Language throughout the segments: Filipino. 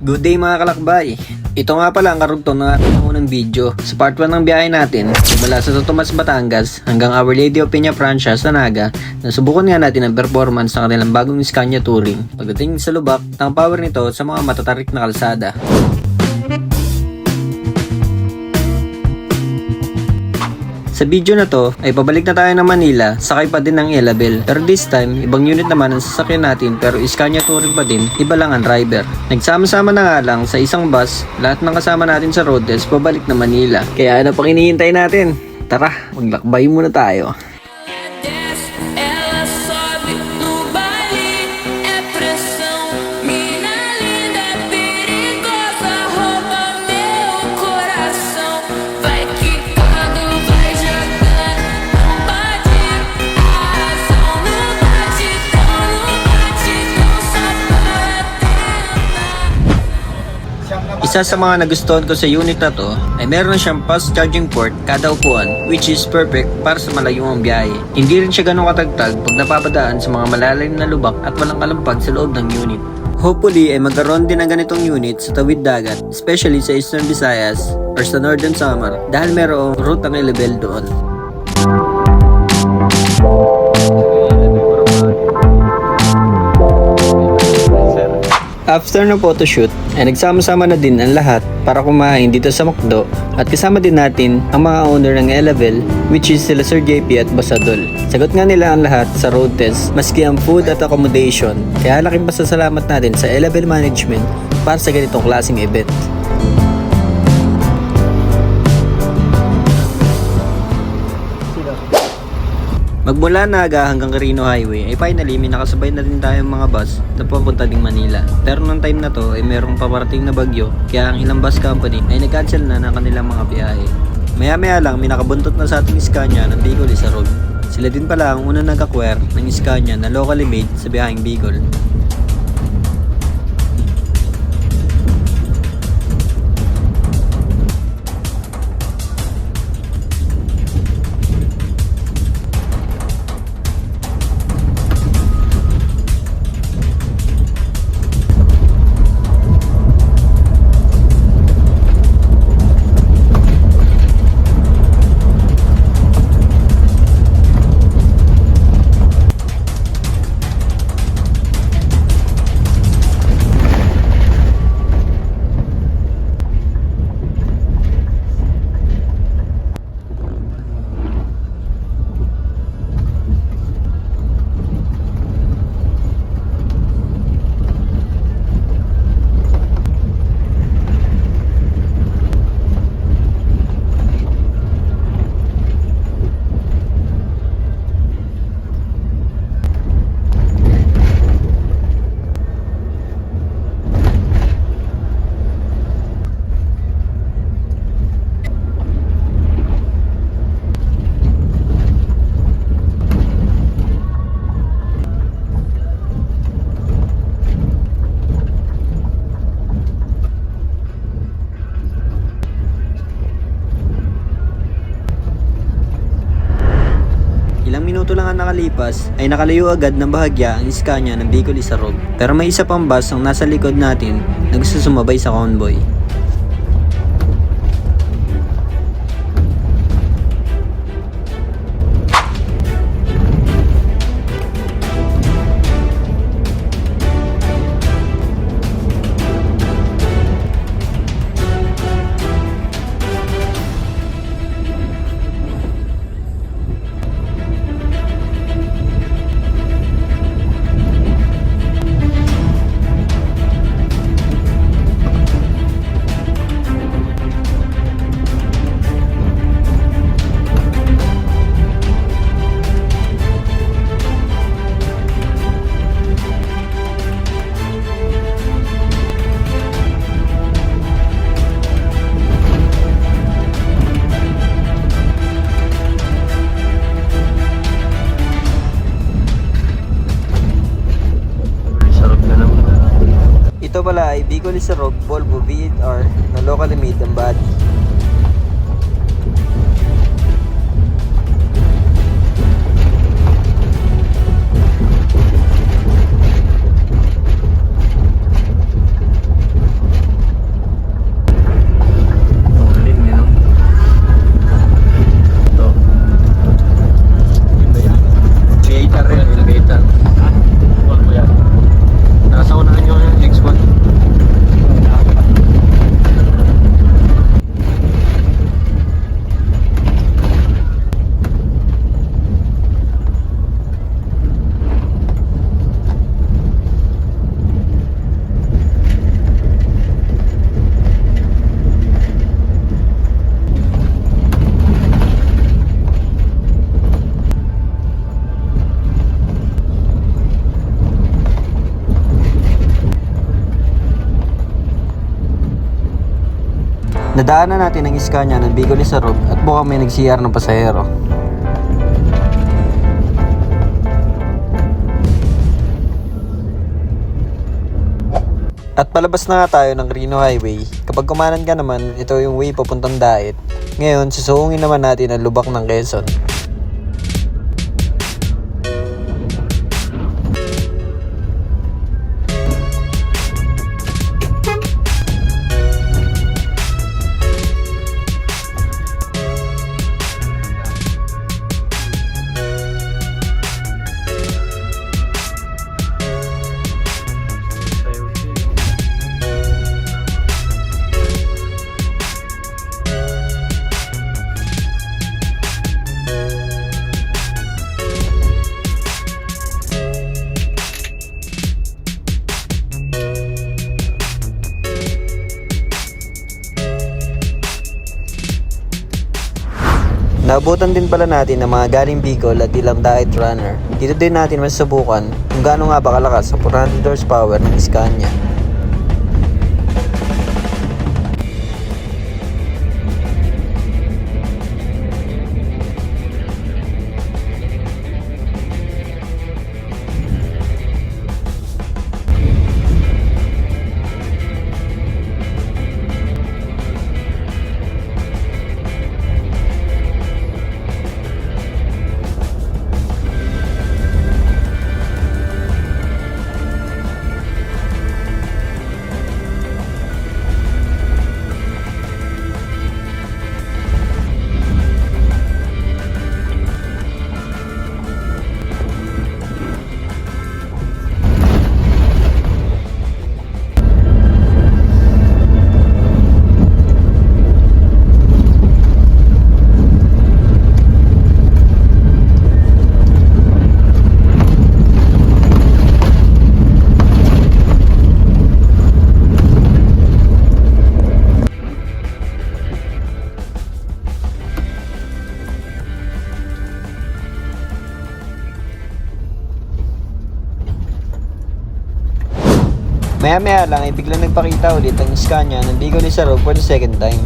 Good day mga kalakbay! Ito nga pala ang karugtong ng ating unang video. Sa part 1 ng biyahe natin, mula sa Totomas, Batangas hanggang Our Lady of Peña Francia sa Naga, nasubukan nga natin ang performance ng kanilang bagong Scania Touring. Pagdating sa lubak, ang power nito sa mga matatarik na kalsada. Sa video na to ay pabalik na tayo ng Manila, sakay pa din ng Elabel. Pero this time, ibang unit naman ang sasakyan natin pero Scania Touring pa din, iba lang ang driver. Nagsama-sama na nga lang sa isang bus, lahat ng kasama natin sa road test pabalik na Manila. Kaya ano pang hinihintay natin? Tara, maglakbay muna tayo. Isa sa mga nagustuhan ko sa unit na to ay meron na siyang fast charging port kada upuan, which is perfect para sa malayong biyahe. Hindi rin siya ganun katagtag pag napapadaan sa mga malalim na lubak at walang kalampag sa loob ng unit. Hopefully ay magkaroon din ng ganitong unit sa tawid dagat, especially sa Eastern Visayas or sa Northern Samar dahil merong route ang Elabel doon. After ng photoshoot ay nagsama-sama na din ang lahat para kumain dito sa McDo at kasama din natin ang mga owner ng Elabel, which is sila Sir JP at Basadol. Sagot nga nila ang lahat sa road test maski ang food at accommodation, kaya laking pasasalamat natin sa Elabel Management para sa ganitong klaseng event. Magmula Naga hanggang Quirino Highway ay finally may nakasabay na din tayong mga bus na papunta ding Manila. Pero nung time na to ay merong paparating na bagyo kaya ang ilang bus company ay nag-cancel na ng kanilang mga biyahe. Maya-maya lang may nakabuntot na sa ating Scania ng Bicol sa road. Sila din pala ang unang nag-acquire ng Scania na locally made sa biyaheng Bicol. Ilang minuto lang ang nakalipas ay nakalayo agad ng bahagya ang Scania ng Bicol Isarog. Pero may isa pang bus ang nasa likod natin na gusto sumabay sa convoy. Ito pala ay Bicol Isarog Volvo V8R na locally made ang body. Nadaanan natin ang Scania ng Bicol Isarog at mukhang may nag-CR ng pasahero. At palabas na nga tayo ng Rino Highway. Kapag kumanan ka naman, ito yung way papuntang Dait. Ngayon, susuungin naman natin ang lubak ng Quezon. Naabutan din pala natin ng mga galing Bicol at ilang diet runner. Dito din natin masubukan kung gaano nga ba kalakas sa 400 horsepower ng Scania. Maya-maya lang ay biglang nagpakita ulit ang Scania ng Bicol Isarog for the second time.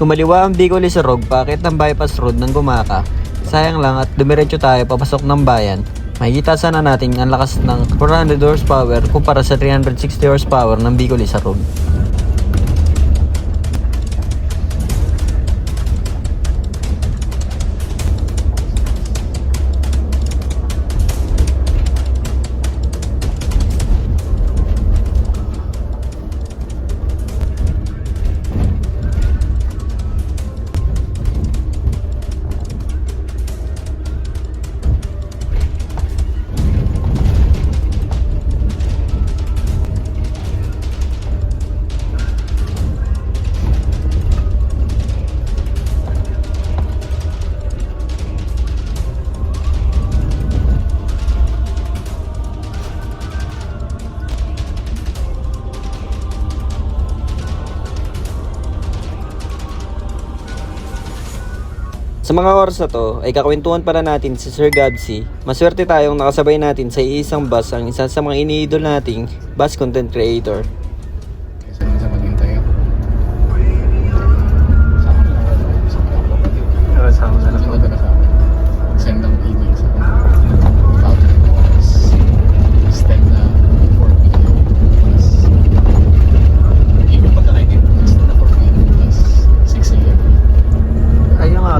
Kumaliwa ang Bicol Isarog paakit ng bypass road ng Gumaka. Sayang lang at dumiretso tayo papasok ng bayan. Makikita sana natin ang lakas ng 400 horsepower kumpara sa 360 horsepower ng Bicol Isarog. Sa mga oras na to ay kakwentuhan pala natin si Sir Gabsy. Maswerte tayong nakasabay natin sa isang bus ang isa sa mga iniidol nating bus content creator. Kasi sa maghintay ako. Sama na lang. Send ng email sa about extend na 4 p.m. plus even pagka 19 extend na 4 p.m. plus 6 a.m. Ayun nga.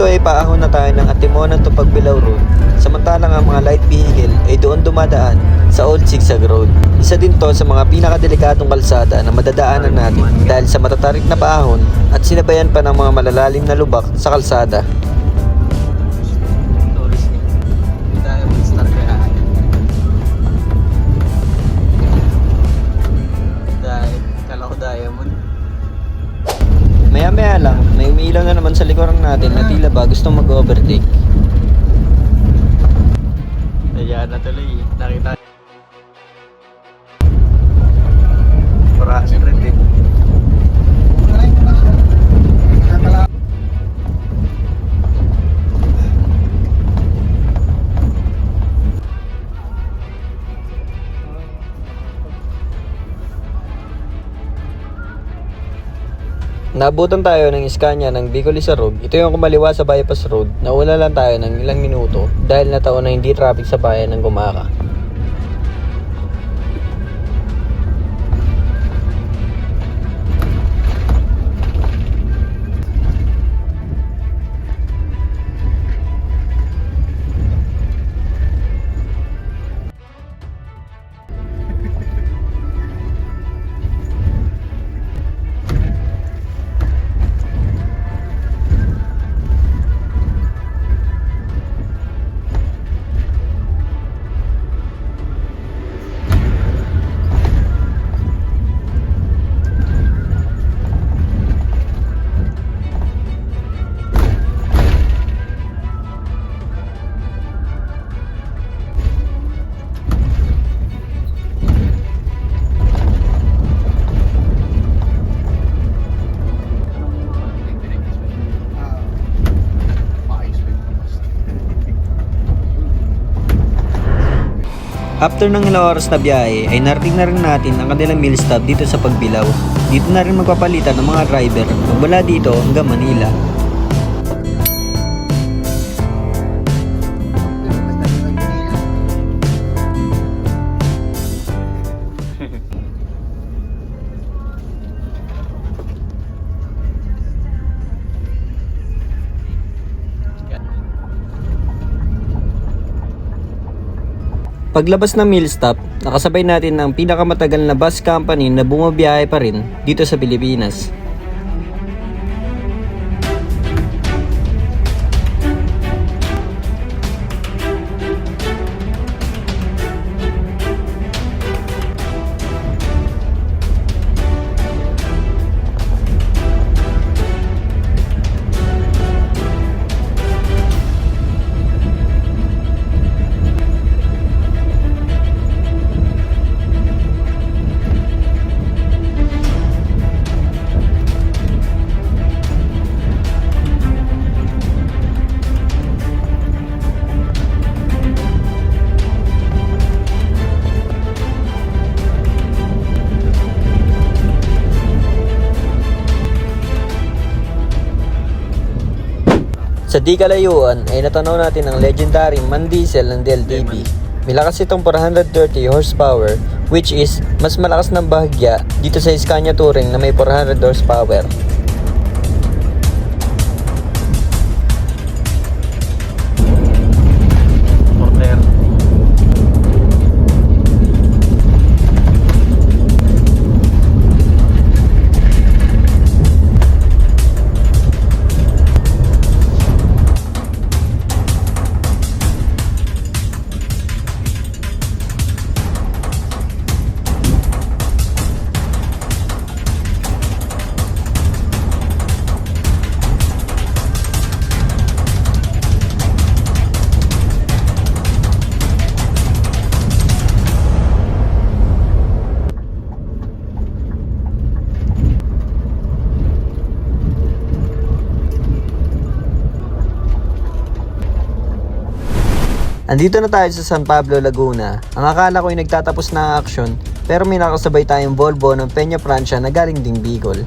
dito ay paahon na tayo ng Antimonan to Pagbilao Road, samantalang ang mga light vehicle ay doon dumadaan sa Old Zigzag Road. Isa din to sa mga pinakadelikadong kalsada na madadaanan natin dahil sa matatarik na paahon at sinabayan pa ng mga malalalim na lubak sa kalsada. Maya-maya lang, may umiilaw na naman sa likuran natin na tila ba gustong mag-overtake. Ayan na tuloy, nakita. Para siyempre din. Naabutan tayo ng Scania ng Bicol Isarog. Ito yung kumaliwa sa bypass road. Nauna lang tayo ng ilang minuto dahil nataon na hindi traffic sa bayan ng Gumaka. After ng ilang oras na biyahe ay narating na rin natin ang kanilang meal stop dito sa Pagbilao. Dito na rin magpapalitan ng mga driver magmula dito hanggang Manila. Paglabas ng meal stop, nakasabay natin ang pinakamatagal na bus company na bumabiyahe pa rin dito sa Pilipinas. Sa di kalayuan ay natanaw natin ang legendary MAN diesel ng DLTV. Milakas itong 430 horsepower which is mas malakas ng bahagya dito sa Scania Touring na may 400 horsepower. Andito na tayo sa San Pablo, Laguna. Ang akala ko ay nagtatapos na ang aksyon, pero may nakasabay tayong Volvo ng Peña Francia na galing ding Bicol.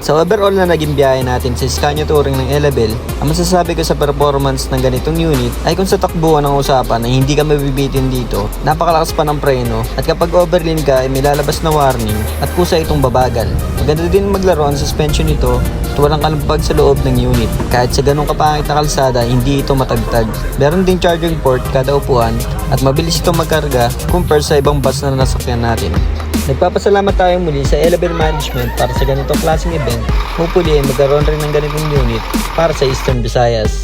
Sa overall na naging biyahe natin sa Scania Touring ng Elabel, ang masasabi ko sa performance ng ganitong unit ay kung sa takbuhan ng usapan ay hindi ka mabibitin dito, napakalakas pa ng preno at kapag overlean ka ay may lalabas na warning at kusa itong babagal. Maganda din maglaro ang suspension nito at walang kalampag sa loob ng unit. Kahit sa ganong kapangit na kalsada, hindi ito matagtag. Meron din charging port kada upuan at mabilis itong magkarga compare sa ibang bus na nasakyan natin. Nagpapasalamat tayo muli sa Elabel Management para sa ganitong klaseng event. Hopefully ay magkaroon rin ng ganitong unit para sa Eastern Visayas.